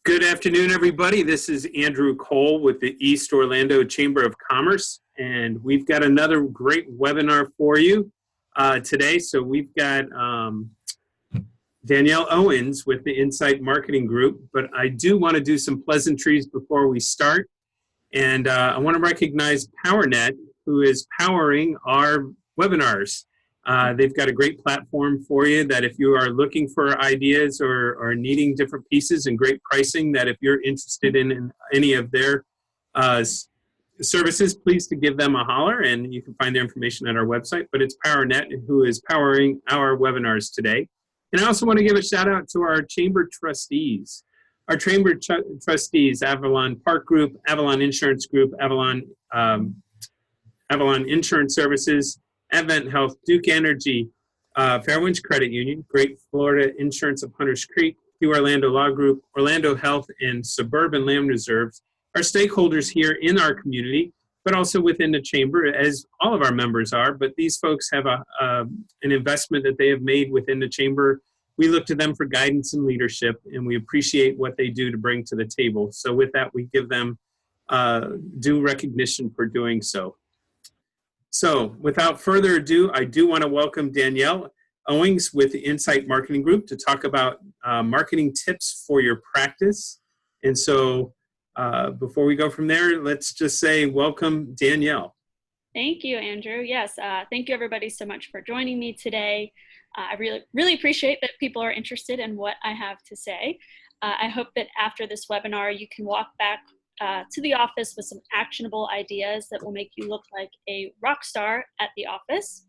Good afternoon, everybody. This is Andrew Cole with the East Orlando Chamber of Commerce, and we've got another great webinar for you today. So we've got Danielle Owings with the Insight Marketing Group, but I do want to do some pleasantries before we start. And I want to recognize PowerNet, who is powering our webinars. They've got a great platform for you that if you are looking for ideas or needing different pieces and great pricing, that if you're interested in any of their services, please to give them a holler, and you can find their information at our website. But it's PowerNet who is powering our webinars today. And I also want to give a shout out to our chamber trustees. Our chamber trustees, Avalon Park Group, Avalon Insurance Group, Avalon Insurance Services, Advent Health, Duke Energy, Fairwinds Credit Union, Great Florida Insurance of Hunters Creek, the Orlando Law Group, Orlando Health, and Suburban Land Reserves are stakeholders here in our community, but also within the chamber, as all of our members are. But these folks have an investment that they have made within the chamber. We look to them for guidance and leadership, and we appreciate what they do to bring to the table. So with that, we give them due recognition for doing so. So without further ado, I do want to welcome Danielle Owings with the Insight Marketing Group to talk about marketing tips for your practice. And so before we go from there, let's just say welcome, Danielle. Thank you, Andrew. Yes, thank you everybody so much for joining me today. I really appreciate that people are interested in what I have to say. I hope that after this webinar, you can walk back to the office with some actionable ideas that will make you look like a rock star at the office.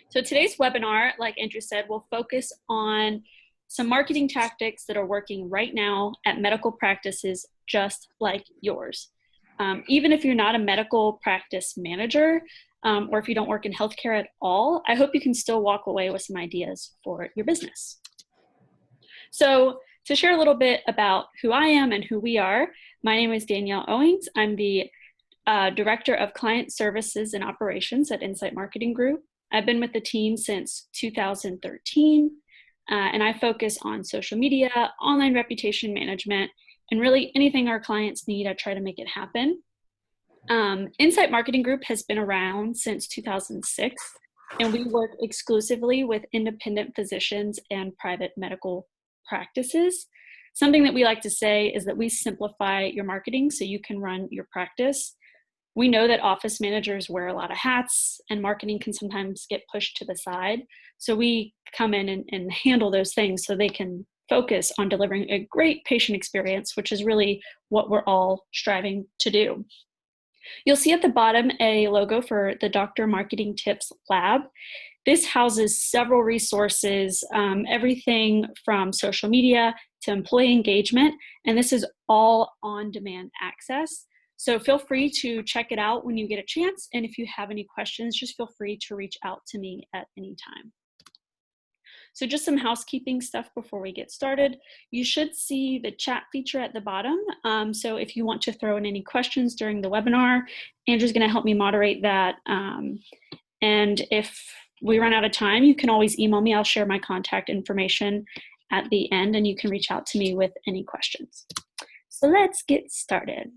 So today's webinar, like Andrew said, will focus on some marketing tactics that are working right now at medical practices just like yours. Even if you're not a medical practice manager, or if you don't work in healthcare at all, I hope you can still walk away with some ideas for your business. So to share a little bit about who I am and who we are, my name is Danielle Owings. I'm the Director of Client Services and Operations at Insight Marketing Group. I've been with the team since 2013, and I focus on social media, online reputation management, and really anything our clients need, I try to make it happen. Insight Marketing Group has been around since 2006, and we work exclusively with independent physicians and private medical practices. Something that we like to say is that we simplify your marketing so you can run your practice. We know that office managers wear a lot of hats and marketing can sometimes get pushed to the side. So we come in and handle those things so they can focus on delivering a great patient experience, which is really what we're all striving to do. You'll see at the bottom a logo for the Dr. Marketing Tips Lab. This houses several resources, everything from social media to employee engagement, and this is all on-demand access. So feel free to check it out when you get a chance, and if you have any questions, just feel free to reach out to me at any time. So just some housekeeping stuff before we get started. You should see the chat feature at the bottom. So if you want to throw in any questions during the webinar, Andrew's going to help me moderate that. And if we run out of time, you can always email me. I'll share my contact information at the end, and you can reach out to me with any questions. So let's get started.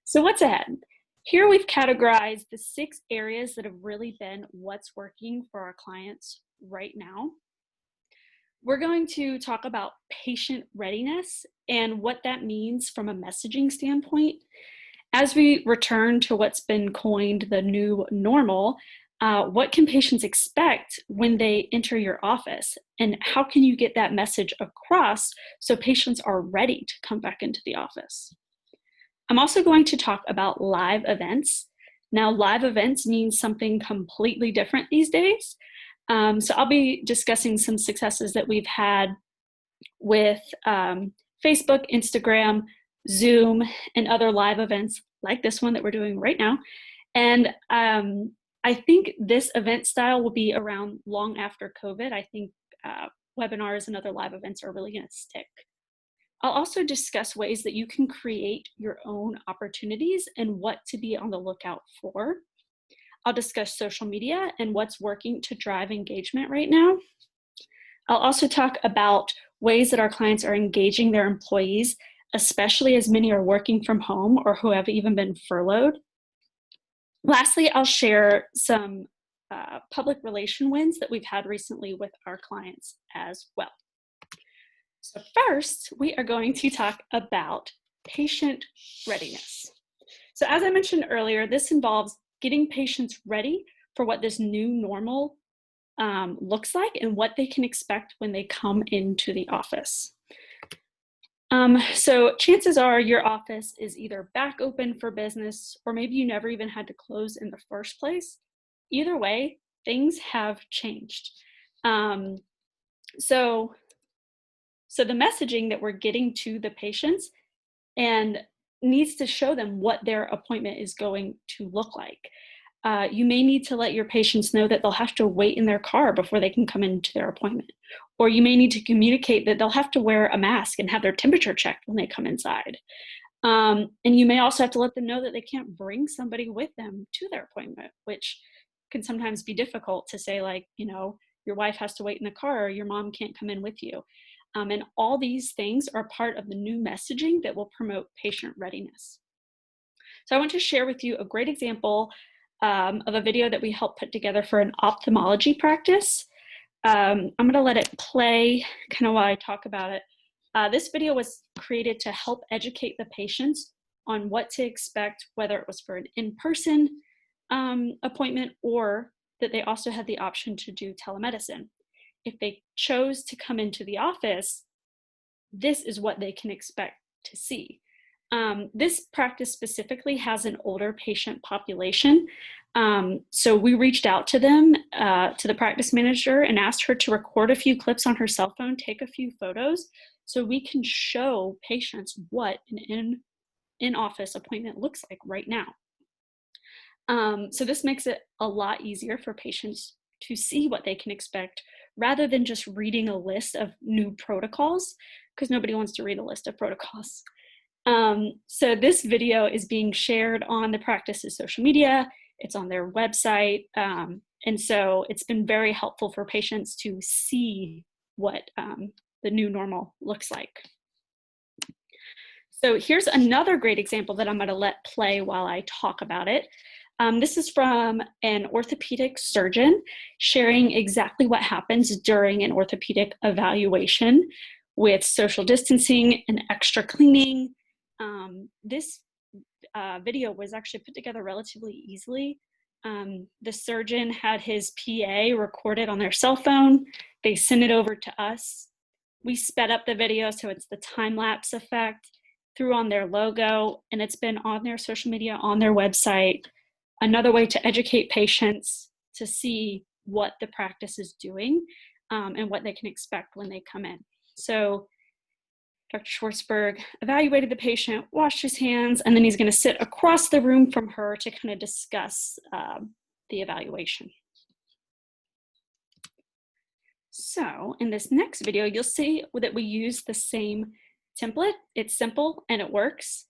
So what's ahead? Here we've categorized the 6 areas that have really been what's working for our clients right now. We're going to talk about patient readiness and what that means from a messaging standpoint. As we return to what's been coined the new normal, what can patients expect when they enter your office? And how can you get that message across so patients are ready to come back into the office? I'm also going to talk about live events. Now, live events means something completely different these days. So I'll be discussing some successes that we've had with Facebook, Instagram, Zoom, and other live events like this one that we're doing right now. And I think this event style will be around long after COVID. I think webinars and other live events are really going to stick. I'll also discuss ways that you can create your own opportunities and what to be on the lookout for. I'll discuss social media and what's working to drive engagement right now. I'll also talk about ways that our clients are engaging their employees, especially as many are working from home or who have even been furloughed. Lastly, I'll share some public relation wins that we've had recently with our clients as well. So first, we are going to talk about patient readiness. So as I mentioned earlier, this involves getting patients ready for what this new normal looks like and what they can expect when they come into the office. So chances are your office is either back open for business, or maybe you never even had to close in the first place. Either way, things have changed. So the messaging that we're getting to the patients and needs to show them what their appointment is going to look like. You may need to let your patients know that they'll have to wait in their car before they can come into their appointment. Or you may need to communicate that they'll have to wear a mask and have their temperature checked when they come inside. And you may also have to let them know that they can't bring somebody with them to their appointment, which can sometimes be difficult to say, like, you know, your wife has to wait in the car or your mom can't come in with you. And all these things are part of the new messaging that will promote patient readiness. So I want to share with you a great example of a video that we helped put together for an ophthalmology practice. I'm going to let it play kind of while I talk about it. This video was created to help educate the patients on what to expect, whether it was for an in-person appointment or that they also had the option to do telemedicine. If they chose to come into the office, this is what they can expect to see. This practice specifically has an older patient population. So we reached out to them, to the practice manager, and asked her to record a few clips on her cell phone, take a few photos, so we can show patients what an in-office appointment looks like right now. So this makes it a lot easier for patients to see what they can expect rather than just reading a list of new protocols, because nobody wants to read a list of protocols. So this video is being shared on the practice's social media. It's on their website. And so it's been very helpful for patients to see what the new normal looks like. So here's another great example that I'm going to let play while I talk about it. This is from an orthopedic surgeon sharing exactly what happens during an orthopedic evaluation with social distancing and extra cleaning. This video was actually put together relatively easily. The surgeon had his PA recorded on their cell phone. They sent it over to us. We sped up the video so it's the time-lapse effect, threw on their logo, and it's been on their social media, on their website. Another way to educate patients to see what the practice is doing and what they can expect when they come in. So Dr. Schwartzberg evaluated the patient, washed his hands, and then he's going to sit across the room from her to kind of discuss the evaluation. So in this next video, you'll see that we use the same template. It's simple and it works.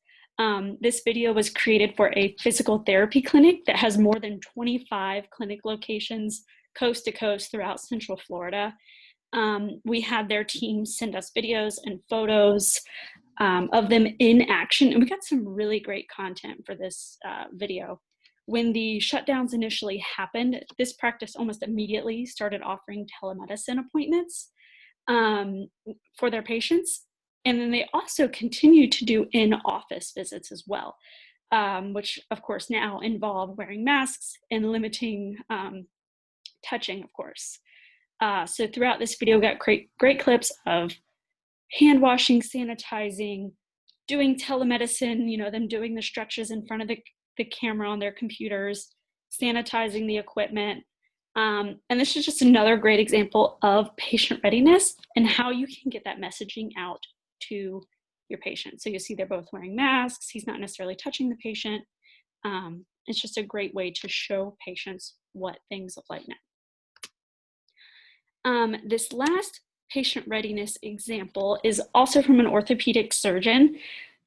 This video was created for a physical therapy clinic that has more than 25 clinic locations coast to coast throughout Central Florida. We had their team send us videos and photos of them in action, and we got some really great content for this video. When the shutdowns initially happened, this practice almost immediately started offering telemedicine appointments for their patients. And then they also continue to do in-office visits as well, which of course now involve wearing masks and limiting touching, of course. So throughout this video, we got great clips of hand washing, sanitizing, doing telemedicine, you know, them doing the stretches in front of the camera on their computers, sanitizing the equipment. And this is just another great example of patient readiness and how you can get that messaging out to your patient. So you see they're both wearing masks. He's not necessarily touching the patient. It's just a great way to show patients what things look like now. This last patient readiness example is also from an orthopedic surgeon.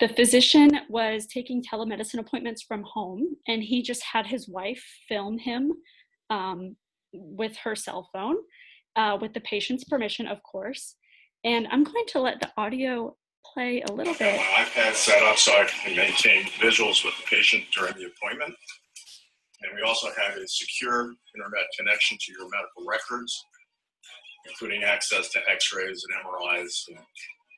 The physician was taking telemedicine appointments from home, and he just had his wife film him with her cell phone, with the patient's permission, of course. And I'm going to let the audio play a little I've got bit. my iPad set up so I can maintain visuals with the patient during the appointment. And we also have a secure internet connection to your medical records, including access to x-rays and MRIs and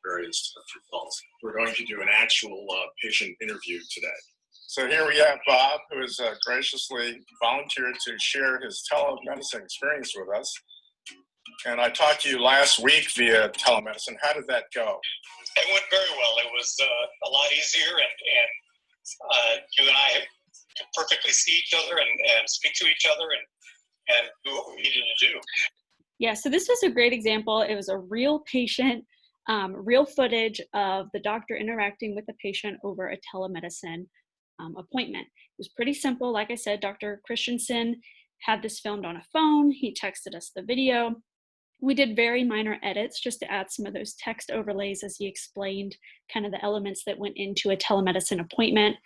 various results. We're going to do an actual patient interview today. So here we have Bob, who has graciously volunteered to share his telemedicine experience with us. And I talked to you last week via telemedicine. How did that go? It went very well. It was a lot easier, and you and I could perfectly see each other and speak to each other and do what we needed to do. Yeah, so this was a great example. It was a real patient, real footage of the doctor interacting with the patient over a telemedicine appointment. It was pretty simple. Like I said, Dr. Christensen had this filmed on a phone. He texted us the video. We did very minor edits just to add some of those text overlays as he explained kind of the elements that went into a telemedicine appointment.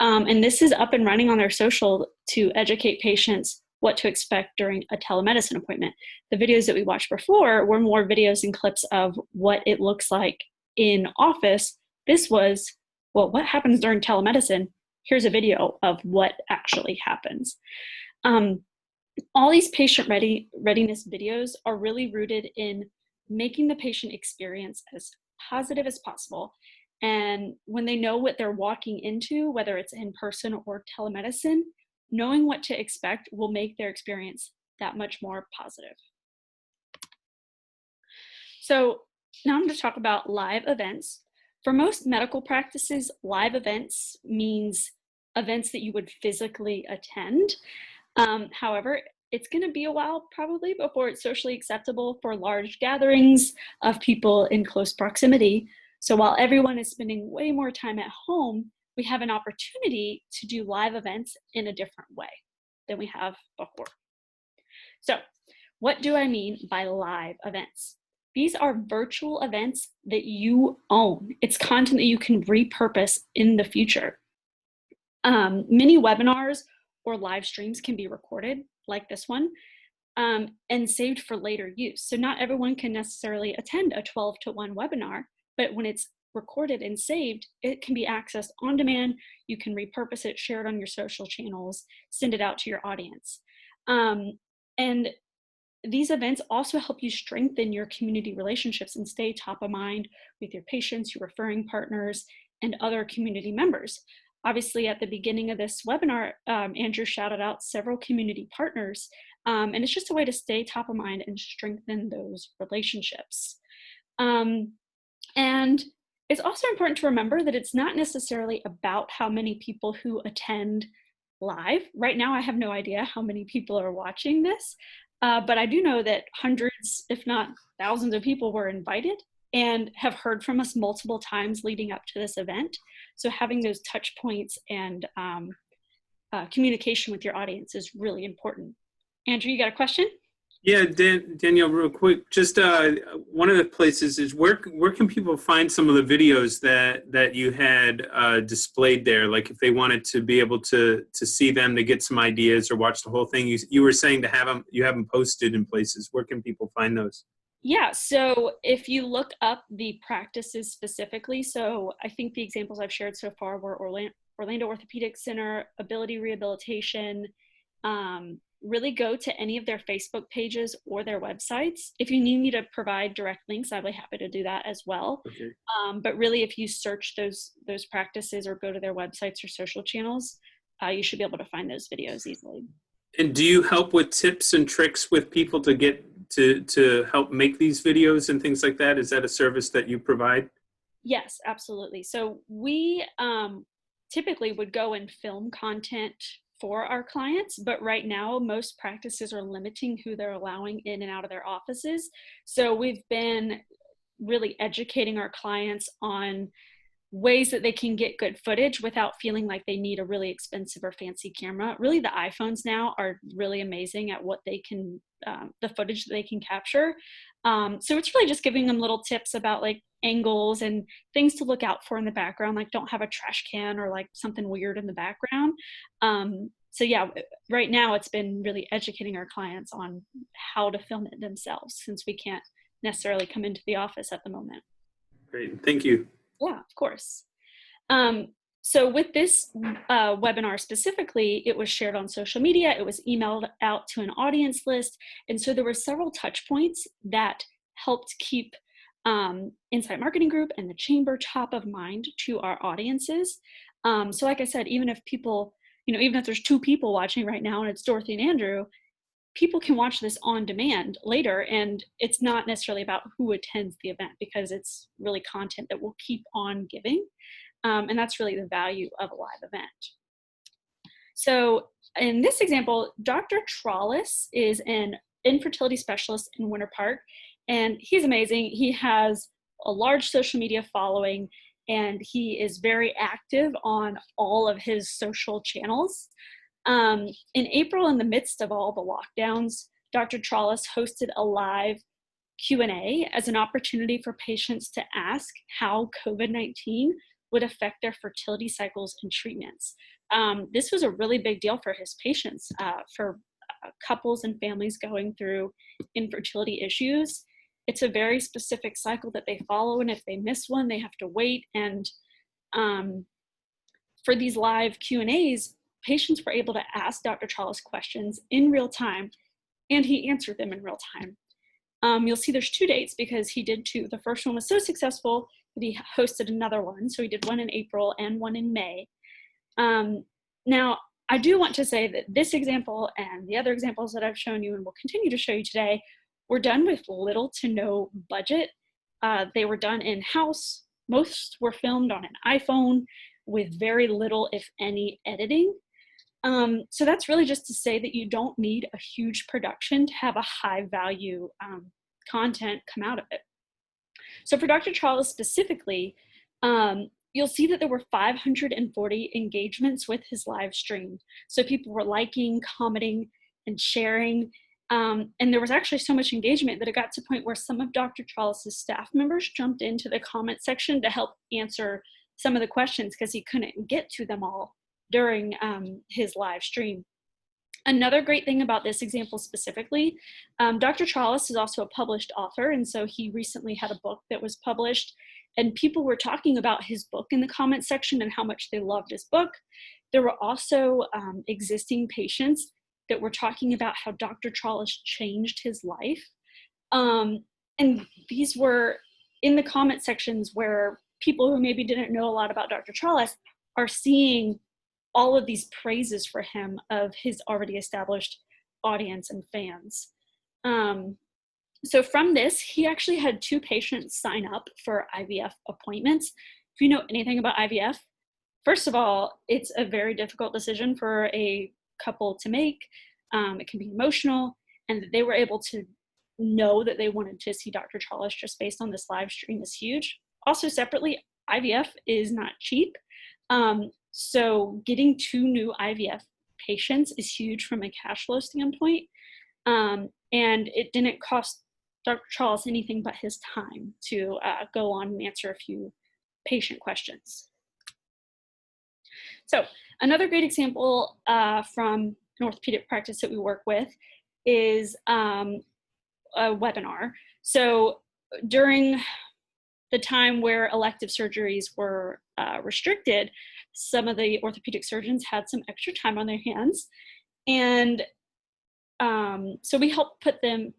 And this is up and running on their social to educate patients what to expect during a telemedicine appointment. The videos that we watched before were more videos and clips of what it looks like in office. This was, well, what happens during telemedicine? Here's a video of what actually happens. All these patient readiness videos are really rooted in making the patient experience as positive as possible. And when they know what they're walking into, whether it's in person or telemedicine, knowing what to expect will make their experience that much more positive. So now I'm going to talk about live events. For most medical practices, live events means events that you would physically attend. However, it's going to be a while probably before it's socially acceptable for large gatherings of people in close proximity. So while everyone is spending way more time at home, we have an opportunity to do live events in a different way than we have before. So what do I mean by live events? These are virtual events that you own. It's content that you can repurpose in the future. Many webinars or live streams can be recorded, like this one, and saved for later use. So not everyone can necessarily attend a 12-to-1 webinar, but when it's recorded and saved, it can be accessed on demand. You can repurpose it, share it on your social channels, send it out to your audience. And these events also help you strengthen your community relationships and stay top of mind with your patients, your referring partners, and other community members. Obviously, at the beginning of this webinar, Andrew shouted out several community partners, and it's just a way to stay top of mind and strengthen those relationships. And it's also important to remember that it's not necessarily about how many people who attend live. Right now, I have no idea how many people are watching this, but I do know that hundreds, if not thousands of people were invited and have heard from us multiple times leading up to this event. So having those touch points and communication with your audience is really important. Andrew, you got a question? Yeah, Danielle, real quick, just one of the places is where can people find some of the videos that you had displayed there? Like if they wanted to be able to see them, to get some ideas or watch the whole thing. You were saying to have them, you have them posted in places. Where can people find those? Yeah, so if you look up the practices specifically, so I think the examples I've shared so far were Orlando Orthopedic Center, Ability Rehabilitation. Really go to any of their Facebook pages or their websites. If you need me to provide direct links, I'd be happy to do that as well. Okay. But really, if you search those practices or go to their websites or social channels, you should be able to find those videos easily. And do you help with tips and tricks with people to get to help make these videos and things like that? Is that a service that you provide? Yes, absolutely. So we typically would go and film content for our clients, but right now most practices are limiting who they're allowing in and out of their offices. So we've been really educating our clients on ways that they can get good footage without feeling like they need a really expensive or fancy camera. Really, the iPhones now are really amazing at what they can, the footage that they can capture. So it's really just giving them little tips about like angles and things to look out for in the background, like don't have a trash can or like something weird in the background. So yeah, right now it's been really educating our clients on how to film it themselves, since we can't necessarily come into the office at the moment. Great, thank you. Yeah, of course. So with this webinar specifically, it was shared on social media, it was emailed out to an audience list, and so there were several touch points that helped keep Insight Marketing Group and the Chamber top of mind to our audiences. So like I said, even if people, even if there's 2 people watching right now and it's Dorothy and Andrew, people can watch this on demand later, and it's not necessarily about who attends the event because it's really content that will keep on giving. And that's really the value of a live event. So in this example, Dr. Trollis is an infertility specialist in Winter Park, and he's amazing. He has a large social media following, and he is very active on all of his social channels. In April, in the midst of all the lockdowns, Dr. Trollis hosted a live Q&A as an opportunity for patients to ask how COVID-19 would affect their fertility cycles and treatments. This was a really big deal for his patients, for couples and families going through infertility issues. It's a very specific cycle that they follow, and if they miss one, they have to wait. And for these live Q&As, patients were able to ask Dr. Trollis questions in real time, and he answered them in real time. You'll see there's 2 dates because he did 2. The first one was so successful that he hosted another one. So he did one in April and one in May. Now, I do want to say that this example and the other examples that I've shown you and will continue to show you today were done with little to no budget. They were done in-house. Most were filmed on an iPhone with very little, if any, editing. So that's really just to say that you don't need a huge production to have a high value content come out of it. So for Dr. Trollis specifically, you'll see that there were 540 engagements with his live stream. So people were liking, commenting, and sharing. And there was actually so much engagement that it got to the point where some of Dr. Trollis's staff members jumped into the comment section to help answer some of the questions because he couldn't get to them all during his live stream. Another great thing about this example specifically, Dr. Trollis is also a published author, and so he recently had a book that was published, and people were talking about his book in the comment section and how much they loved his book. There were also existing patients that were talking about how Dr. Trollis changed his life. And these were in the comment sections where people who maybe didn't know a lot about Dr. Trollis are seeing all of these praises for him of his already established audience and fans. So from this, he actually had 2 patients sign up for IVF appointments. If you know anything about IVF, first of all, it's a very difficult decision for a couple to make. It can be emotional, and they were able to know that they wanted to see Dr. Trollis just based on this live stream is huge. Also separately, IVF is not cheap. So getting 2 new IVF patients is huge from a cash flow standpoint. And it didn't cost Dr. Trollis anything but his time to go on and answer a few patient questions. So another great example from an orthopedic practice that we work with is a webinar. So during the time where elective surgeries were restricted, some of the orthopedic surgeons had some extra time on their hands, and so we helped them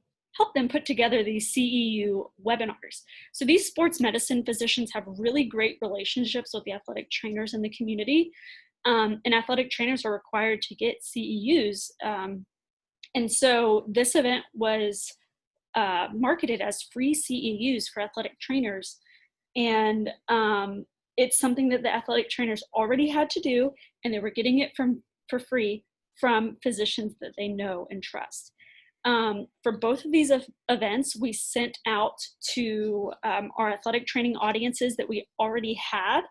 put together these CEU webinars. So these sports medicine physicians have really great relationships with the athletic trainers in the community, and athletic trainers are required to get CEUs. And so this event was marketed as free CEUs for athletic trainers. And it's something that the athletic trainers already had to do, and they were getting it for free from physicians that they know and trust. For both of these events, we sent out to our athletic training audiences that we already had,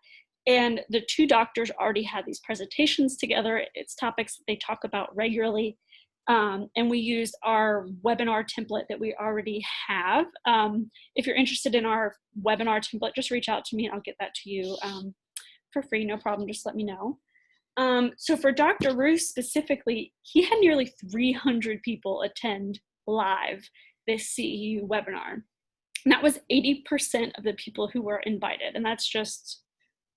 and the 2 doctors already had these presentations together. It's topics that they talk about regularly. And we used our webinar template that we already have. If you're interested in our webinar template, just reach out to me and I'll get that to you for free, no problem, just let me know. So for Dr. Roos specifically, he had nearly 300 people attend live this CEU webinar. And that was 80% of the people who were invited, and that's just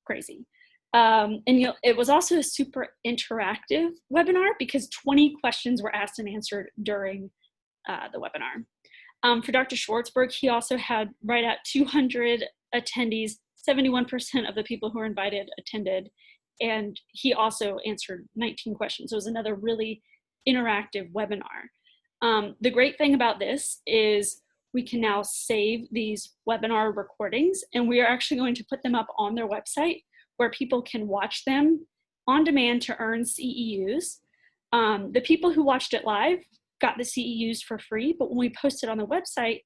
crazy. And it was also a super interactive webinar because 20 questions were asked and answered during the webinar. For Dr. Schwartzberg, he also had right at 200 attendees, 71% of the people who were invited attended, and he also answered 19 questions. So it was another really interactive webinar. The great thing about this is we can now save these webinar recordings, and we are actually going to put them up on their website where people can watch them on demand to earn CEUs. The people who watched it live got the CEUs for free, but when we post it on the website,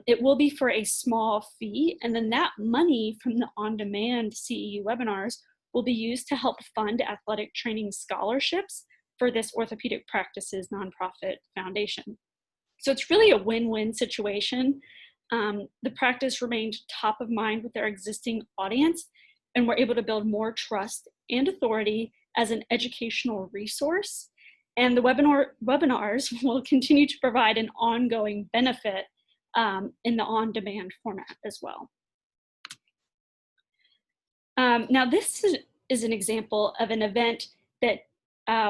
it will be for a small fee, and then that money from the on-demand CEU webinars will be used to help fund athletic training scholarships for this orthopedic practices nonprofit foundation. So it's really a win-win situation. The practice remained top of mind with their existing audience, and we're able to build more trust and authority as an educational resource. And the webinars will continue to provide an ongoing benefit in the on-demand format as well. Now this is an example of an event that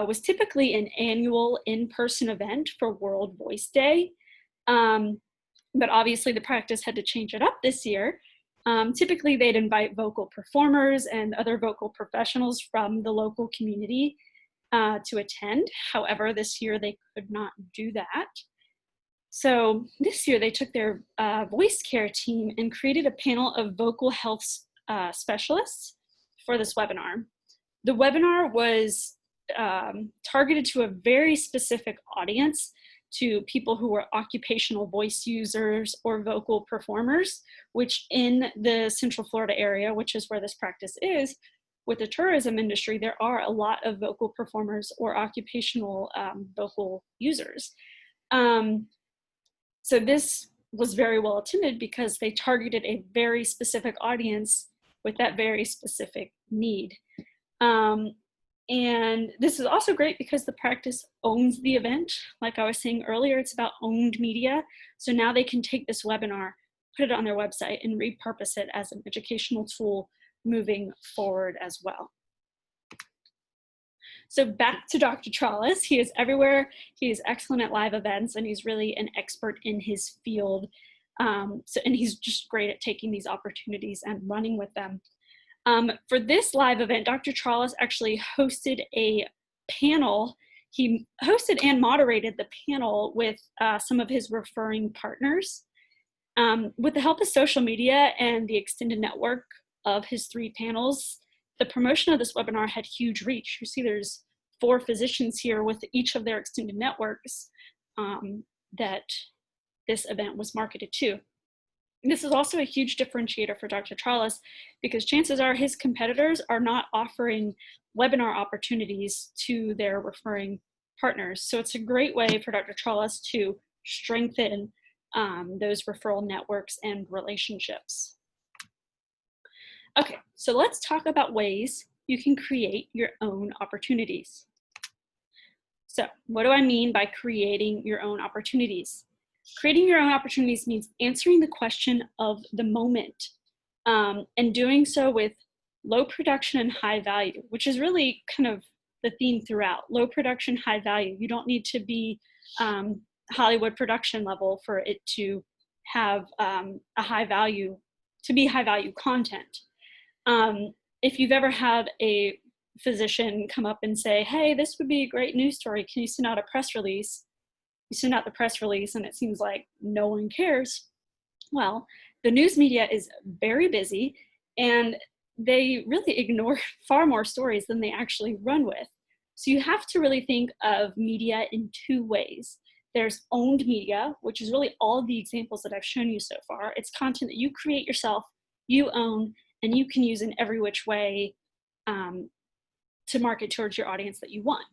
was typically an annual in-person event for World Voice Day. But obviously the practice had to change it up this year. Typically they'd invite vocal performers and other vocal professionals from the local community to attend. However, this year they could not do that. So this year they took their voice care team and created a panel of vocal health specialists for this webinar. The webinar was targeted to a very specific audience, to people who were occupational voice users or vocal performers, which in the Central Florida area, which is where this practice is, with the tourism industry, there are a lot of vocal performers or occupational vocal users. So this was very well attended because they targeted a very specific audience with that very specific need. And this is also great because the practice owns the event. Like I was saying earlier, it's about owned media. So now they can take this webinar, put it on their website, and repurpose it as an educational tool moving forward as well. So back to Dr. Trollis. He is everywhere. He is excellent at live events, and he's really an expert in his field. And he's just great at taking these opportunities and running with them. For this live event, Dr. Trollis actually hosted a panel. He hosted and moderated the panel with some of his referring partners. With the help of social media and the extended network of his 3 panels, the promotion of this webinar had huge reach. You see there's 4 physicians here with each of their extended networks that this event was marketed to. This is also a huge differentiator for Dr. Trollis because chances are his competitors are not offering webinar opportunities to their referring partners. So it's a great way for Dr. Trollis to strengthen those referral networks and relationships. Okay, so let's talk about ways you can create your own opportunities. So what do I mean by creating your own opportunities? Creating your own opportunities means answering the question of the moment and doing so with low production and high value, which is really kind of the theme throughout. Low production, high value. You don't need to be Hollywood production level for it to have a high value, to be high value content. If you've ever had a physician come up and say, hey, this would be a great news story, can you send out a press release? You send out the press release and it seems like no one cares. Well, the news media is very busy and they really ignore far more stories than they actually run with. So you have to really think of media in 2 ways. There's owned media, which is really all the examples that I've shown you so far. It's content that you create yourself, you own, and you can use in every which way to market towards your audience that you want.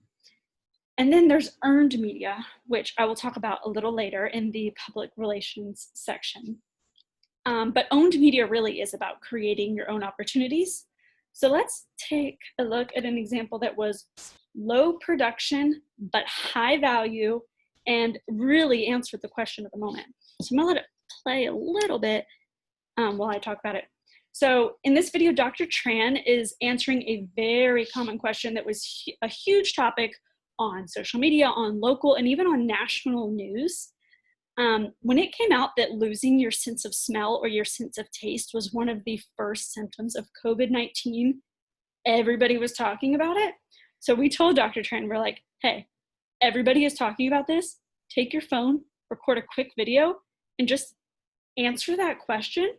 And then there's earned media, which I will talk about a little later in the public relations section. But owned media really is about creating your own opportunities. So let's take a look at an example that was low production, but high value, and really answered the question of the moment. So I'm gonna let it play a little bit while I talk about it. So in this video, Dr. Tran is answering a very common question that was a huge topic on social media, on local, and even on national news. When it came out that losing your sense of smell or your sense of taste was one of the first symptoms of COVID-19, everybody was talking about it. So we told Dr. Tran, we're like, hey, everybody is talking about this. Take your phone, record a quick video, and just answer that question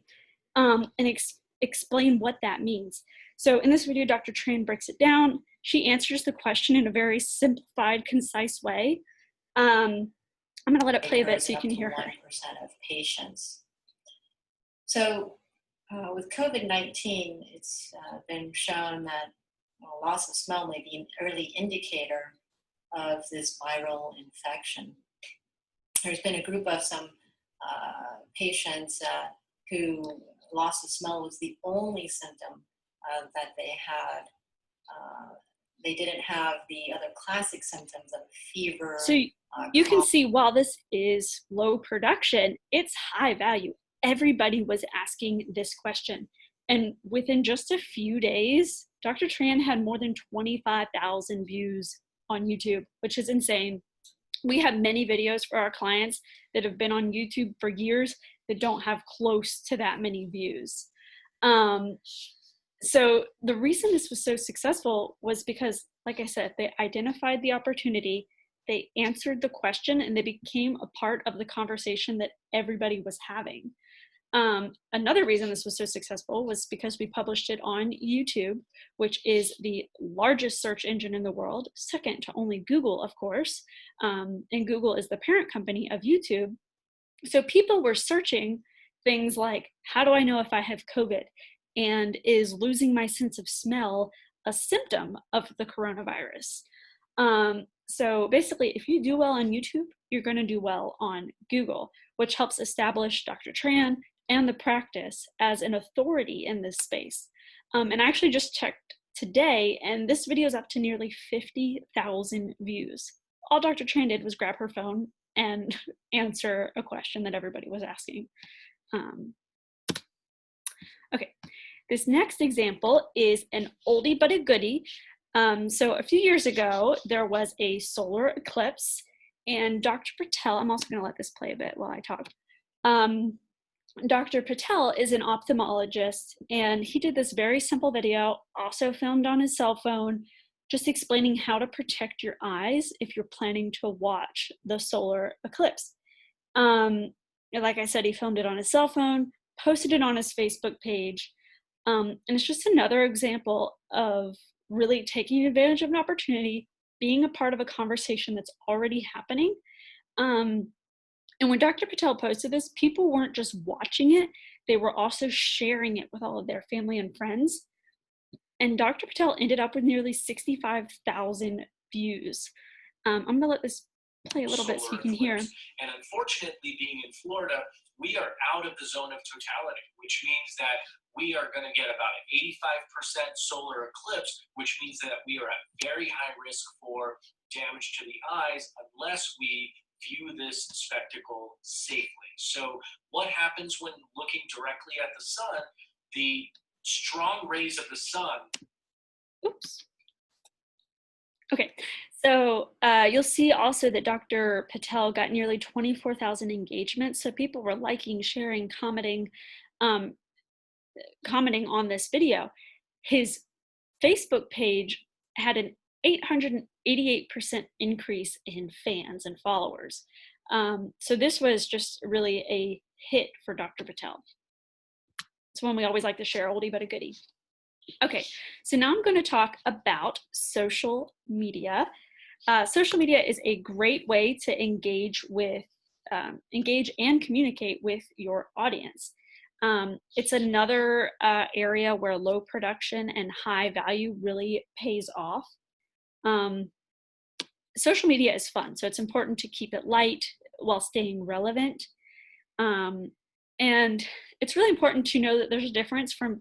and explain what that means. So in this video, Dr. Tran breaks it down. She answers the question in a very simplified, concise way. I'm going to let it play a bit so you can hear her. 1% of patients. So with COVID-19, it's been shown that loss of smell may be an early indicator of this viral infection. There's been a group of some patients who loss of smell was the only symptom that they had. They didn't have the other classic symptoms of fever. So you can see while this is low production, it's high value. Everybody was asking this question. And within just a few days, Dr. Tran had more than 25,000 views on YouTube, which is insane. We have many videos for our clients that have been on YouTube for years that don't have close to that many views. So the reason this was so successful was because, like I said, they identified the opportunity, they answered the question, and they became a part of the conversation that everybody was having. Another reason this was so successful was because we published it on YouTube, which is the largest search engine in the world, second to only Google, of course, and Google is the parent company of YouTube. So people were searching things like, how do I know if I have COVID? And is losing my sense of smell a symptom of the coronavirus? So basically, if you do well on YouTube, you're going to do well on Google, which helps establish Dr. Tran and the practice as an authority in this space. And I actually just checked today, and this video is up to nearly 50,000 views. All Dr. Tran did was grab her phone and answer a question that everybody was asking. Okay, this next example is an oldie but a goodie. So a few years ago, there was a solar eclipse, and Dr. Patel, I'm also going to let this play a bit while I talk. Dr. Patel is an ophthalmologist, and he did this very simple video, also filmed on his cell phone, just explaining how to protect your eyes if you're planning to watch the solar eclipse. Like I said, he filmed it on his cell phone, posted it on his Facebook page, and it's just another example of really taking advantage of an opportunity, being a part of a conversation that's already happening. And when Dr. Patel posted this, people weren't just watching it, they were also sharing it with all of their family and friends. And Dr. Patel ended up with nearly 65,000 views. I'm gonna let this play a little bit so you can hear. And unfortunately, being in Florida, we are out of the zone of totality, which means that we are going to get about an 85% solar eclipse, which means that we are at very high risk for damage to the eyes unless we view this spectacle safely. So what happens when looking directly at the sun? The strong rays of the sun. Oops. Okay, so you'll see also that Dr. Patel got nearly 24,000 engagements. So people were liking, sharing, commenting on this video. His Facebook page had an 888% increase in fans and followers. So this was just really a hit for Dr. Patel. It's one we always like to share, oldie but a goodie. Okay, so now I'm going to talk about social media. Social media is a great way to engage and communicate with your audience. It's another area where low production and high value really pays off. Social media is fun, so it's important to keep it light while staying relevant. And it's really important to know that there's a difference from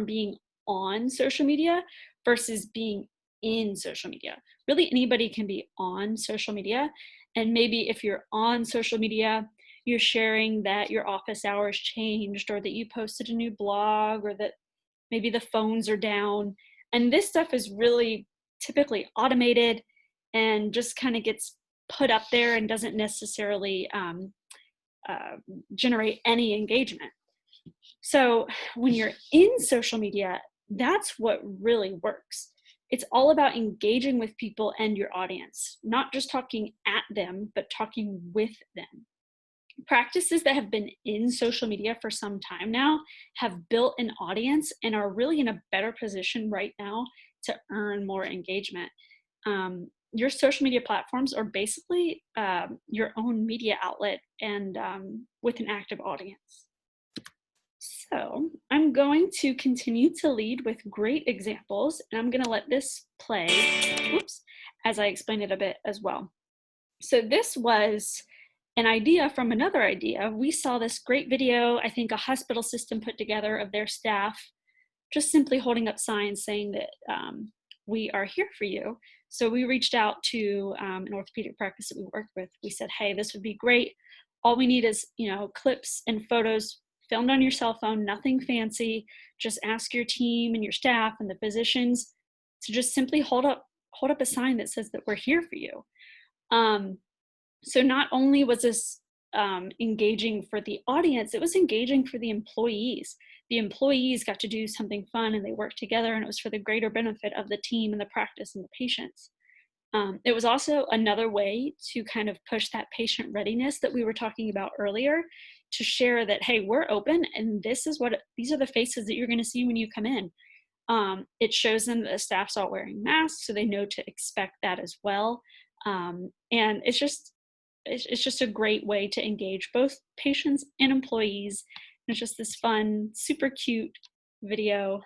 being on social media versus being in social media. Really, anybody can be on social media. And maybe if you're on social media, you're sharing that your office hours changed, or that you posted a new blog, or that maybe the phones are down. And this stuff is really typically automated and just kind of gets put up there and doesn't necessarily generate any engagement. So when you're in social media, that's what really works. It's all about engaging with people and your audience, not just talking at them, but talking with them. Practices that have been in social media for some time now have built an audience and are really in a better position right now to earn more engagement. Your social media platforms are basically your own media outlet, and with an active audience. So I'm going to continue to lead with great examples, and I'm going to let this play, as I explain it a bit as well. So this was an idea from another idea. We saw this great video, I think a hospital system put together, of their staff just simply holding up signs saying that we are here for you. So we reached out to an orthopedic practice that we worked with. We said, hey, this would be great. All we need is, clips and photos filmed on your cell phone, nothing fancy. Just ask your team and your staff and the physicians to just simply hold up a sign that says that we're here for you. So not only was this engaging for the audience, it was engaging for the employees. The employees got to do something fun and they worked together, and it was for the greater benefit of the team and the practice and the patients. It was also another way to kind of push that patient readiness that we were talking about earlier, to share that, hey, we're open and these are the faces that you're going to see when you come in. It shows them that the staff's all wearing masks, so they know to expect that as well. And it's just a great way to engage both patients and employees. And it's just this fun, super cute video.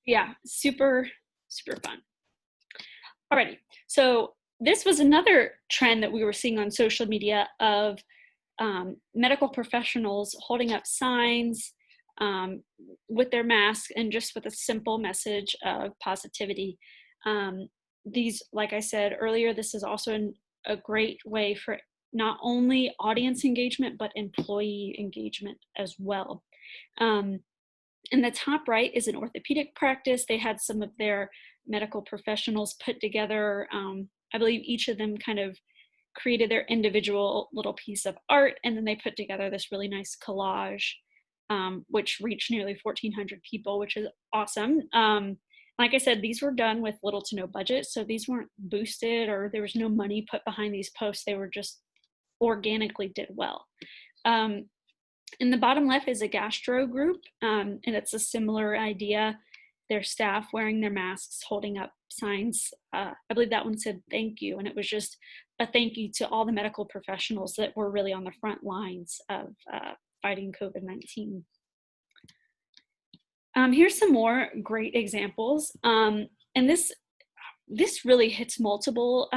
Yeah, super, super fun. Alrighty, so this was another trend that we were seeing on social media of medical professionals holding up signs with their mask and just with a simple message of positivity. These, like I said earlier, this is also a great way for not only audience engagement, but employee engagement as well. In the top right is an orthopedic practice. They had some of their medical professionals put together. I believe each of them kind of created their individual little piece of art, and then they put together this really nice collage, which reached nearly 1,400 people, which is awesome. Like I said, these were done with little to no budget, so these weren't boosted or there was no money put behind these posts. They were just organically did well. In the bottom left is a gastro group, and it's a similar idea. Their staff wearing their masks, holding up signs. I believe that one said thank you, and it was just a thank you to all the medical professionals that were really on the front lines of fighting COVID-19. Here's some more great examples, and this really hits multiple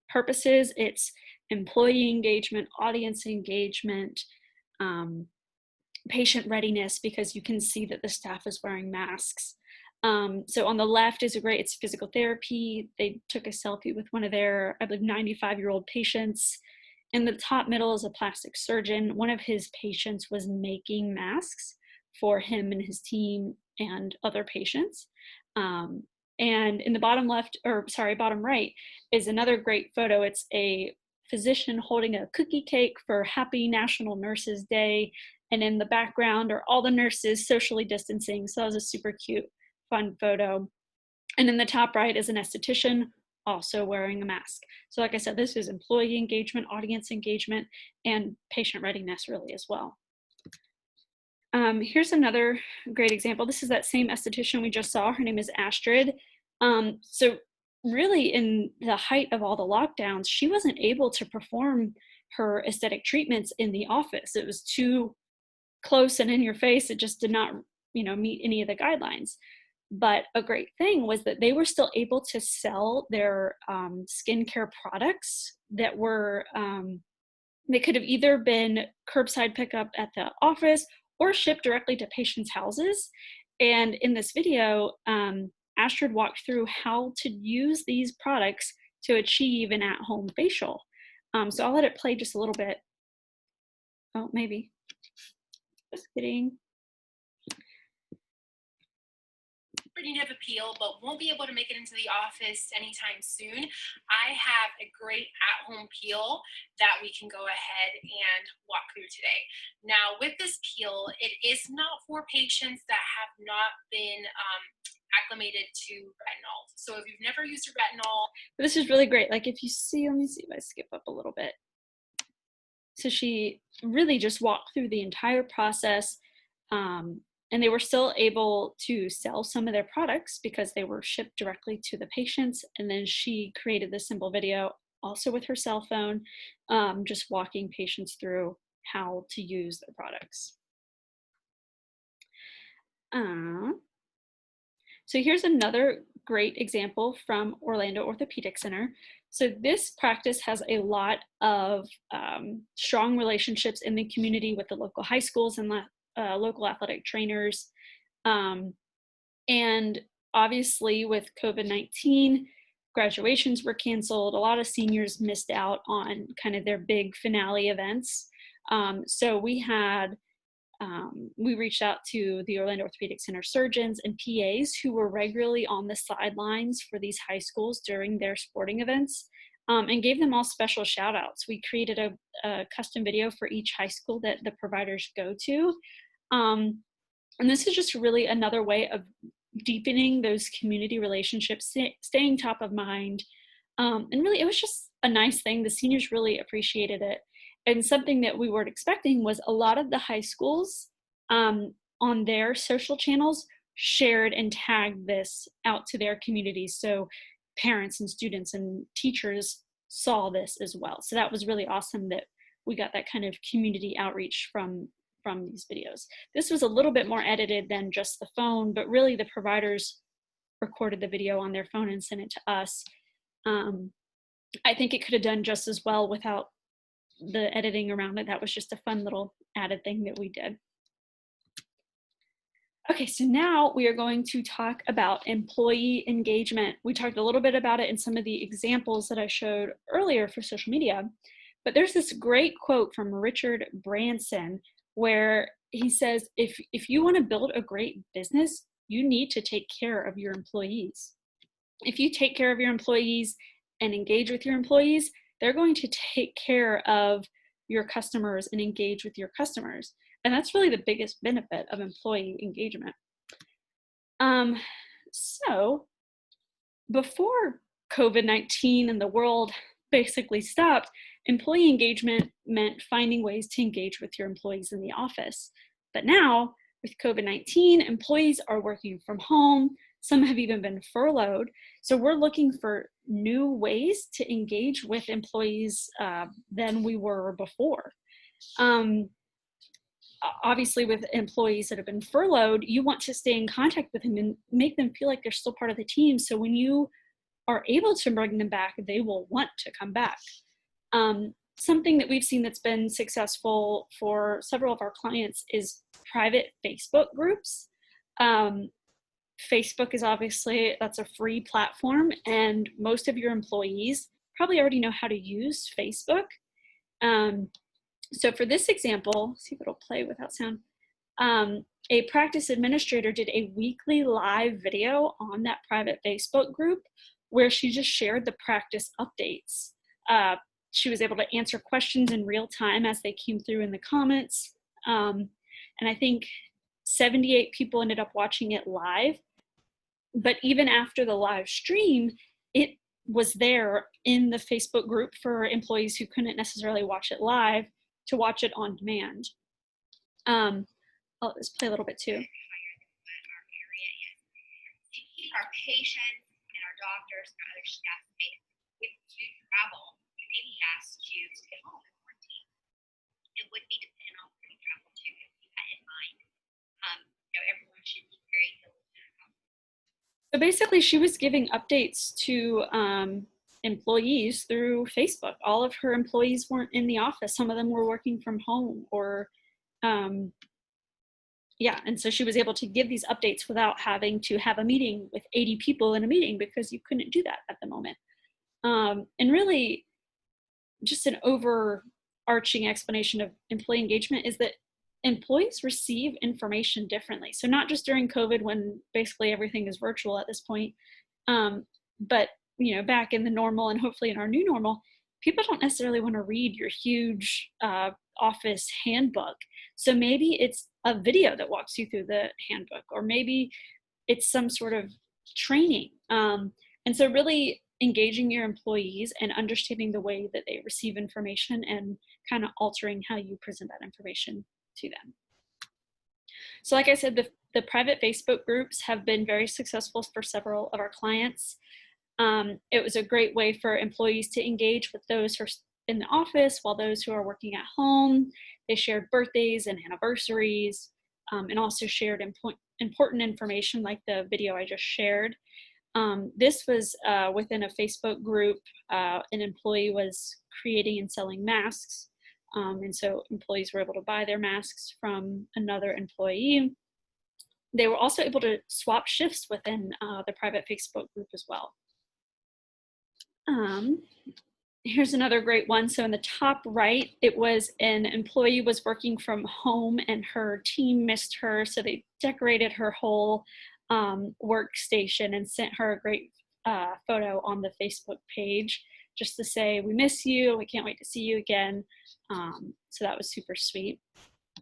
purposes. It's employee engagement, audience engagement, patient readiness, because you can see that the staff is wearing masks. So on the left is it's physical therapy. They took a selfie with one of their, I believe, 95-year-old patients. In the top middle is a plastic surgeon. One of his patients was making masks for him and his team and other patients. And in the bottom right is another great photo. It's a physician holding a cookie cake for Happy National Nurses Day. And in the background are all the nurses socially distancing. So that was a super cute, fun photo. And in the top right is an esthetician also wearing a mask. So like I said, this is employee engagement, audience engagement, and patient readiness really as well. Here's another great example. This is that same esthetician we just saw. Her name is Astrid. So really in the height of all the lockdowns, she wasn't able to perform her aesthetic treatments in the office. It was too close and in your face. It just did not, meet any of the guidelines. But a great thing was that they were still able to sell their skincare products that were They could have either been curbside pickup at the office or shipped directly to patients' houses. And in this video, Astrid walked through how to use these products to achieve an at-home facial. So I'll let it play just a little bit. Oh, maybe. Just kidding. Of appeal, but won't be able to make it into the office anytime soon. I have a great at-home peel that we can go ahead and walk through today. Now, with this peel, it is not for patients that have not been acclimated to retinol. So if you've never used a retinol, this is really great. Like if you see, let me see if I skip up a little bit. So she really just walked through the entire process. And they were still able to sell some of their products because they were shipped directly to the patients. And then she created this simple video also with her cell phone, just walking patients through how to use their products. So here's another great example from Orlando Orthopedic Center. So this practice has a lot of strong relationships in the community with the local high schools and local athletic trainers. And obviously with COVID-19, graduations were canceled. A lot of seniors missed out on kind of their big finale events. So we reached out to the Orlando Orthopedic Center surgeons and PAs who were regularly on the sidelines for these high schools during their sporting events, and gave them all special shout outs. We created a custom video for each high school that the providers go to. And this is just really another way of deepening those community relationships, staying top of mind. And really, it was just a nice thing. The seniors really appreciated it. And something that we weren't expecting was a lot of the high schools on their social channels shared and tagged this out to their communities. So parents and students and teachers saw this as well. So that was really awesome that we got that kind of community outreach from these videos. This was a little bit more edited than just the phone, but really the providers recorded the video on their phone and sent it to us. I think it could have done just as well without the editing around it. That was just a fun little added thing that we did. Okay, so now we are going to talk about employee engagement. We talked a little bit about it in some of the examples that I showed earlier for social media, but there's this great quote from Richard Branson where he says, if you want to build a great business, you need to take care of your employees. If you take care of your employees and engage with your employees, they're going to take care of your customers and engage with your customers. And that's really the biggest benefit of employee engagement. So before COVID-19 and the world basically stopped, employee engagement meant finding ways to engage with your employees in the office. But now, with COVID-19, employees are working from home. Some have even been furloughed. So we're looking for new ways to engage with employees than we were before. Obviously, with employees that have been furloughed, you want to stay in contact with them and make them feel like they're still part of the team. So when you are able to bring them back, they will want to come back. Something that we've seen that's been successful for several of our clients is private Facebook groups. Facebook is obviously, that's a free platform, and most of your employees probably already know how to use Facebook. So for this example, see if it'll play without sound. A practice administrator did a weekly live video on that private Facebook group where she just shared the practice updates. She was able to answer questions in real time as they came through in the comments. And I think 78 people ended up watching it live. But even after the live stream, it was there in the Facebook group for employees who couldn't necessarily watch it live to watch it on demand. I'll just play a little bit too. Our patients and our doctors and other staff safe. If you travel, you may be asked to stay home and quarantine. It would be dependent on where you travel to if you had in mind. Everyone should be very diligent. So basically, she was giving updates to employees through Facebook. All of her employees weren't in the office. Some of them were working from home or, yeah. And so she was able to give these updates without having to have a meeting with 80 people in a meeting, because you couldn't do that at the moment. And really just an overarching explanation of employee engagement is that employees receive information differently. So not just during COVID, when basically everything is virtual at this point, but back in the normal and hopefully in our new normal, people don't necessarily want to read your huge office handbook. So maybe it's a video that walks you through the handbook, or maybe it's some sort of training. And so really engaging your employees and understanding the way that they receive information and kind of altering how you present that information to them. So like I said, the private Facebook groups have been very successful for several of our clients. It was a great way for employees to engage with those who are in the office, while those who are working at home, they shared birthdays and anniversaries, and also shared important information like the video I just shared. This was within a Facebook group. An employee was creating and selling masks. And so employees were able to buy their masks from another employee. They were also able to swap shifts within the private Facebook group as well. Here's another great one. So in the top right, it was an employee was working from home and her team missed her. So they decorated her whole workstation and sent her a great photo on the Facebook page just to say, we miss you, we can't wait to see you again. So that was super sweet.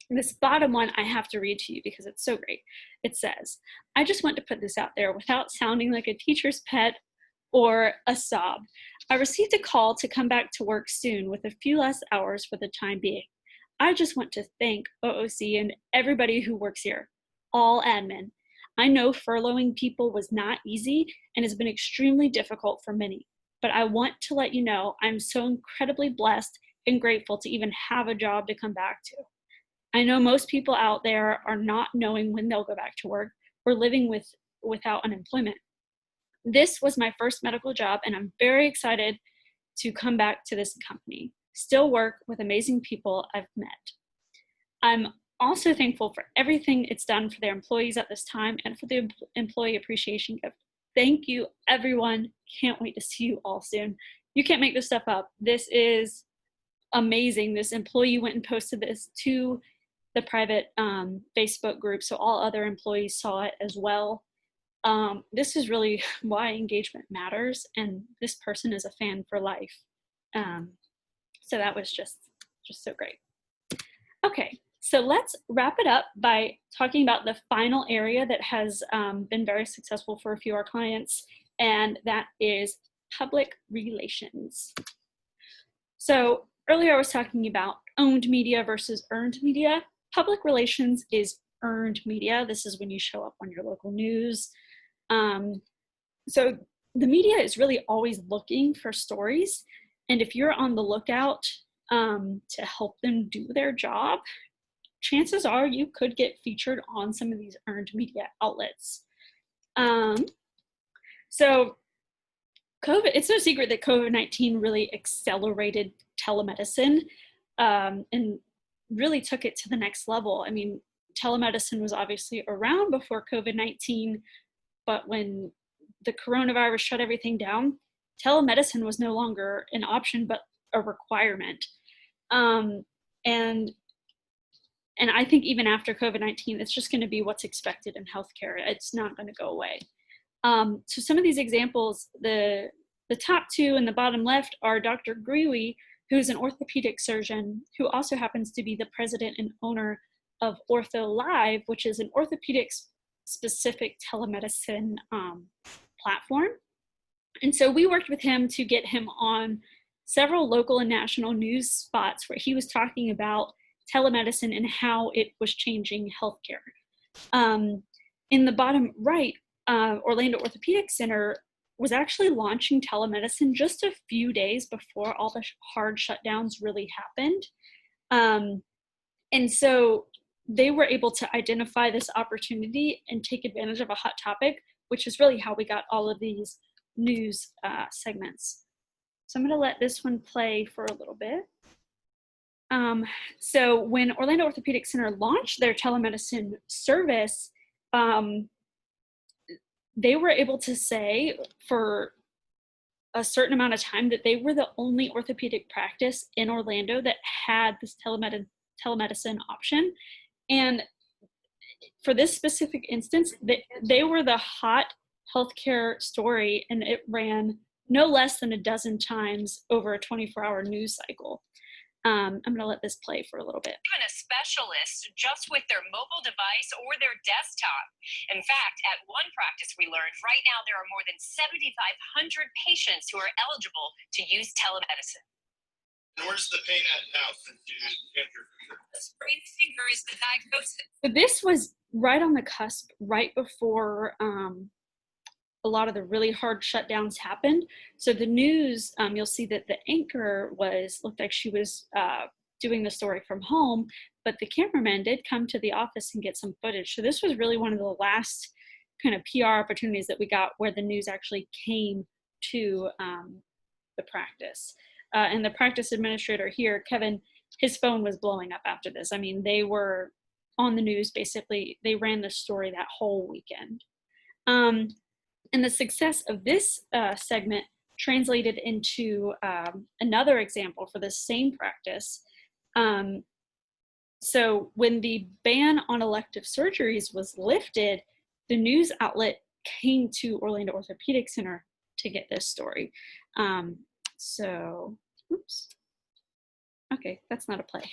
This bottom one I have to read to you because it's so great. It says, I just want to put this out there without sounding like a teacher's pet or a sob. I received a call to come back to work soon with a few less hours for the time being. I just want to thank OOC and everybody who works here, all admin. I know furloughing people was not easy and has been extremely difficult for many, but I want to let you know I'm so incredibly blessed and grateful to even have a job to come back to. I know most people out there are not knowing when they'll go back to work or living without unemployment. This was my first medical job, and I'm very excited to come back to this company, still work with amazing people I've met. I'm also thankful for everything it's done for their employees at this time and for the employee appreciation gift. Thank you, everyone. Can't wait to see you all soon. You can't make this stuff up. This is amazing. This employee went and posted this to the private Facebook group, so all other employees saw it as well. This is really why engagement matters, and this person is a fan for life. So that was just so great. Okay, so let's wrap it up by talking about the final area that has been very successful for a few of our clients, and that is public relations. So earlier I was talking about owned media versus earned media. Public relations is earned media. This is when you show up on your local news. So the media is really always looking for stories. And if you're on the lookout to help them do their job, chances are you could get featured on some of these earned media outlets. So it's no secret that COVID-19 really accelerated telemedicine and really took it to the next level. I mean, telemedicine was obviously around before COVID-19, but when the coronavirus shut everything down, telemedicine was no longer an option, but a requirement. And I think even after COVID-19, it's just going to be what's expected in healthcare. It's not going to go away. So some of these examples, the top two in the bottom left are Dr. Grewe, who's an orthopedic surgeon who also happens to be the president and owner of Ortho Live, which is an orthopedics specific telemedicine platform. And so we worked with him to get him on several local and national news spots where he was talking about telemedicine and how it was changing healthcare. In the bottom right, Orlando Orthopedic Center was actually launching telemedicine just a few days before all the hard shutdowns really happened. And so they were able to identify this opportunity and take advantage of a hot topic, which is really how we got all of these news segments. So I'm going to let this one play for a little bit. So when Orlando Orthopedic Center launched their telemedicine service, they were able to say for a certain amount of time that they were the only orthopedic practice in Orlando that had this telemedicine option. And for this specific instance, they were the hot healthcare story, and it ran no less than a dozen times over a 24-hour news cycle. I'm going to let this play for a little bit. Even a specialist just with their mobile device or their desktop. In fact, at one practice we learned right now there are more than 7,500 patients who are eligible to use telemedicine. And where's the pain at now? A sprained finger is the diagnosis. So this was right on the cusp, right before a lot of the really hard shutdowns happened. So the news, you'll see that the anchor looked like she was doing the story from home, but the cameraman did come to the office and get some footage. So this was really one of the last kind of PR opportunities that we got where the news actually came to the practice. And the practice administrator here, Kevin, his phone was blowing up after this. I mean, they were on the news, basically. They ran the story that whole weekend. And the success of this segment translated into another example for the same practice. So when the ban on elective surgeries was lifted, the news outlet came to Orlando Orthopedic Center to get this story. Oops. Okay, that's not a play.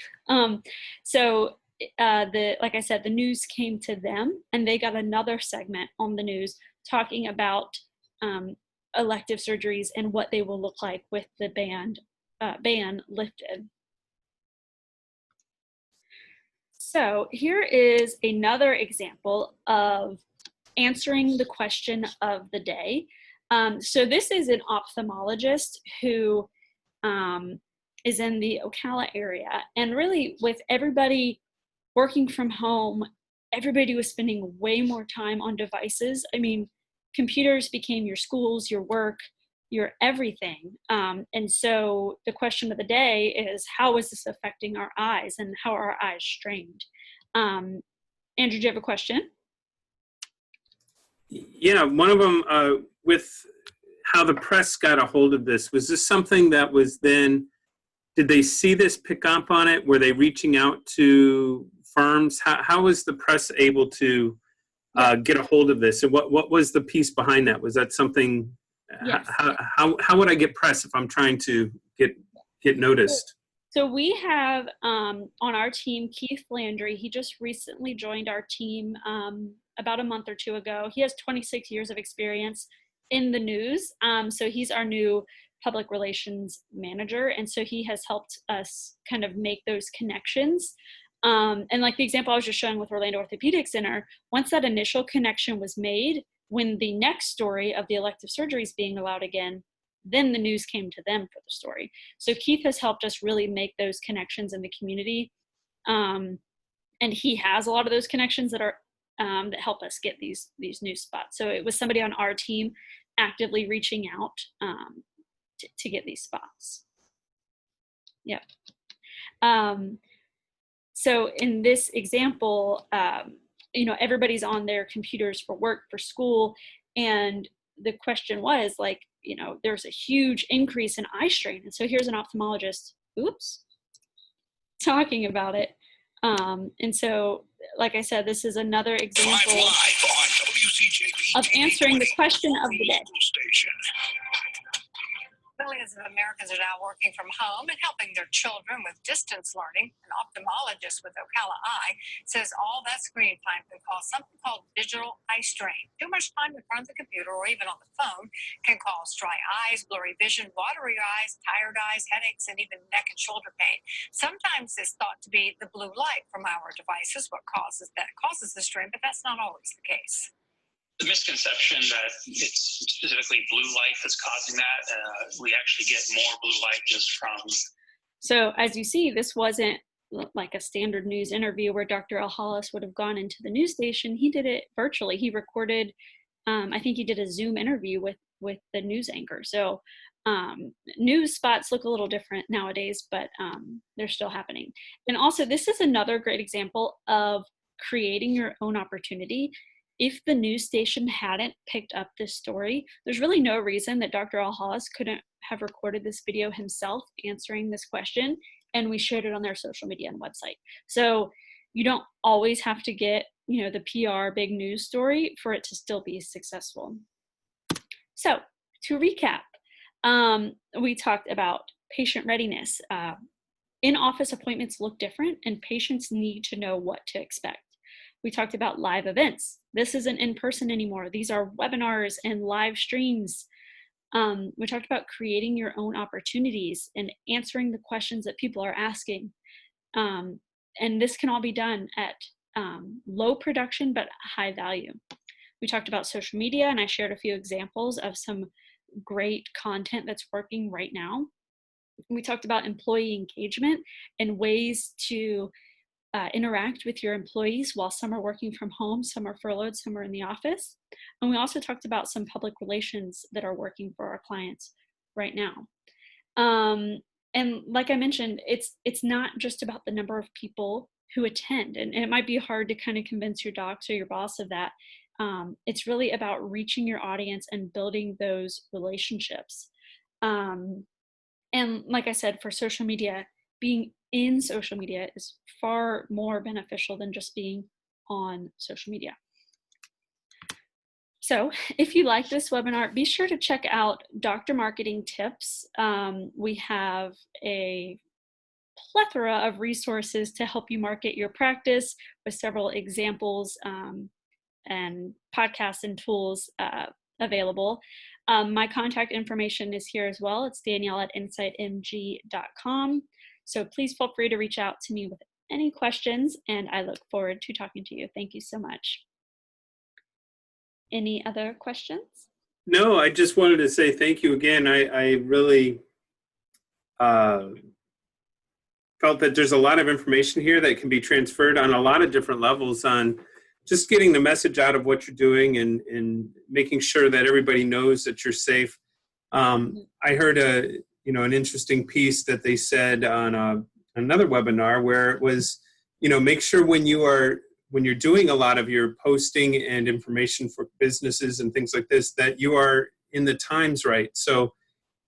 Like I said, the news came to them, and they got another segment on the news talking about elective surgeries and what they will look like with the ban lifted. So here is another example of answering the question of the day. So this is an ophthalmologist who is in the Ocala area, and really with everybody working from home, everybody was spending way more time on devices. I mean, computers became your schools, your work, your everything. And so the question of the day is, how is this affecting our eyes, and how are our eyes strained? Andrew, do you have a question? Yeah, one of them with how the press got a hold of this. Was this something that was then, did they see this, pick up on it? Were they reaching out to firms? How was the press able to get a hold of this? And what was the piece behind that? Was that something, Yes. How would I get press if I'm trying to get noticed? So we have on our team, Keith Landry. He just recently joined our team about a month or two ago. He has 26 years of experience in the news. So he's our new public relations manager. And so he has helped us kind of make those connections. And like the example I was just showing with Orlando Orthopedic Center, once that initial connection was made, when the next story of the elective surgeries being allowed again, then the news came to them for the story. So Keith has helped us really make those connections in the community. And he has a lot of those connections that are that help us get these news spots. So it was somebody on our team actively reaching out to get these spots. Yep. So in this example, everybody's on their computers for work, for school, and the question was like, there's a huge increase in eye strain. And so here's an ophthalmologist, talking about it. And so, like I said, this is another example of answering the question of the day. Millions of Americans are now working from home and helping their children with distance learning. An ophthalmologist with Ocala Eye says all that screen time can cause something called digital eye strain. Too much time in front of the computer or even on the phone can cause dry eyes, blurry vision, watery eyes, tired eyes, headaches, and even neck and shoulder pain. Sometimes it's thought to be the blue light from our devices what causes the strain, but that's not always the case. The misconception that it's specifically blue light that's causing that, we actually get more blue light just from. So as you see, this wasn't like a standard news interview where Dr. El Hollis would have gone into the news station. He did it virtually. He recorded, I think he did a Zoom interview with the news anchor. So News spots look a little different nowadays, but they're still happening. And also, this is another great example of creating your own opportunity. If the news station hadn't picked up this story, there's really no reason that Dr. Alhalis couldn't have recorded this video himself answering this question, and we shared it on their social media and website. So you don't always have to get, the PR big news story for it to still be successful. So to recap, we talked about patient readiness. In-office appointments look different, and patients need to know what to expect. We talked about live events. This isn't in person anymore. These are webinars and live streams. We talked about creating your own opportunities and answering the questions that people are asking. And this can all be done at low production but high value. We talked about social media, and I shared a few examples of some great content that's working right now. We talked about employee engagement and ways to interact with your employees while some are working from home, some are furloughed, some are in the office. And we also talked about some public relations that are working for our clients right now. And like I mentioned, it's not just about the number of people who attend, and it might be hard to kind of convince your docs or your boss of that. It's really about reaching your audience and building those relationships. And like I said, for social media, being in social media is far more beneficial than just being on social media. So if you like this webinar, be sure to check out Dr. Marketing Tips. We have a plethora of resources to help you market your practice with several examples and podcasts and tools available. My contact information is here as well. It's Danielle@insightmg.com. So please feel free to reach out to me with any questions, and I look forward to talking to you. Thank you so much. Any other questions? No, I just wanted to say thank you again. I really felt that there's a lot of information here that can be transferred on a lot of different levels on just getting the message out of what you're doing and making sure that everybody knows that you're safe. I heard an interesting piece that they said on another webinar where it was, make sure when you're doing a lot of your posting and information for businesses and things like this, that you are in the times right. So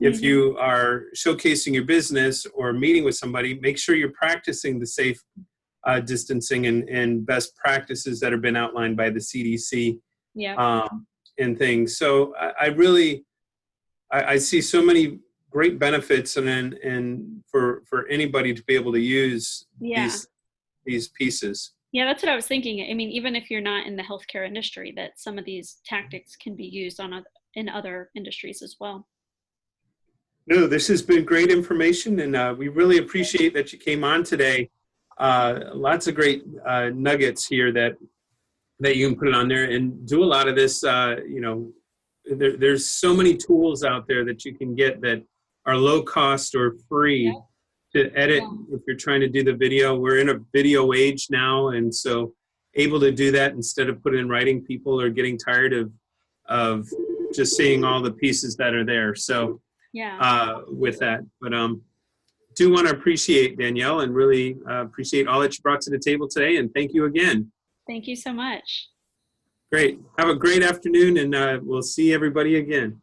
if you are showcasing your business or meeting with somebody, make sure you're practicing the safe distancing and best practices that have been outlined by the CDC and things. So I see so many great benefits and for anybody to be able to use these pieces. Yeah, that's what I was thinking. I mean, even if you're not in the healthcare industry, that some of these tactics can be used in other industries as well. No, this has been great information, and we really appreciate that you came on today. Lots of great nuggets here that you can put on there and do a lot of this. There's so many tools out there that you can get that are low cost or free to edit if you're trying to do the video. We're in a video age now, and so able to do that instead of putting in writing. People are getting tired of just seeing all the pieces that are there. So with that, but do want to appreciate Danielle and really appreciate all that you brought to the table today, and thank you again. Thank you so much. Great. Have a great afternoon, and we'll see everybody again.